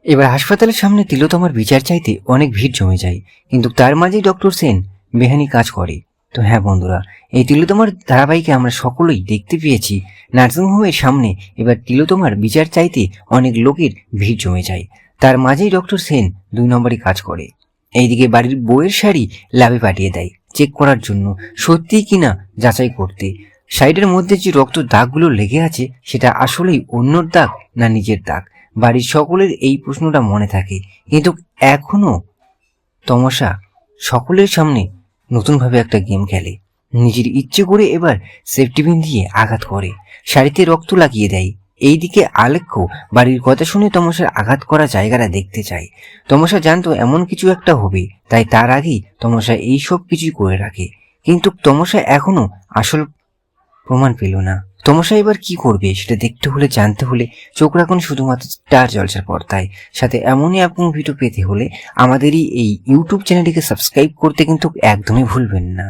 এবার হাসপাতালের সামনে তিলোতমার বিচার চাইতে অনেক ভিড় জমে যায়, কিন্তু তার মাঝেই ডক্টর সেন বেহানি কাজ করে। তো হ্যাঁ বন্ধুরা, এই তিলোতমার ধারাবাহিকে আমরা সকলেই দেখতে পেয়েছি নার্সিংহোমের সামনে এবার তিলোতমার বিচার চাইতে অনেক লোকের ভিড় জমে যায়। তার মাঝেই ডক্টর সেন 2 নম্বরই কাজ করে। এইদিকে বাড়ির বউয়ের শাড়ি ল্যাবে পাঠিয়ে দেয় চেক করার জন্য, সত্যিই কিনা যাচাই করতে। সাইডের মধ্যে যে রক্ত দাগগুলো লেগে আছে সেটা আসলেই অন্যর দাগ না নিজের দাগ। বাড়ির সকলের এই প্রশ্নটা মনে থাকে, কিন্তু এখনো তমসা সকলের সামনে নতুনভাবে একটা গেম খেলে। নিজের ইচ্ছে করে এবার সেফটি পিন দিয়ে আঘাত করে, শাড়িতে রক্ত লাগিয়ে দেয়। এইদিকে আলেখ্য বাড়ির কথা শুনে তমসার আঘাত করা জায়গাটা দেখতে চায়। তমসা জানতো এমন কিছু একটা হবে, তাই তার আগেই তমসা এইসব কিছুই করে রাখে। কিন্তু তমসা এখনো আসল প্রমাণ পেল না। তমসা এবার কি করবে সেটা দেখতে হলে, জানতে হলে চোখ রাখুন শুধুমাত্র স্টার জলসার পর্দায়। সাথে এমনই আপন ভিডিও পেতে হলে আমাদেরই এই ইউটিউব চ্যানেলটিকে সাবস্ক্রাইব করতে কিন্তু একদমই ভুলবেন না।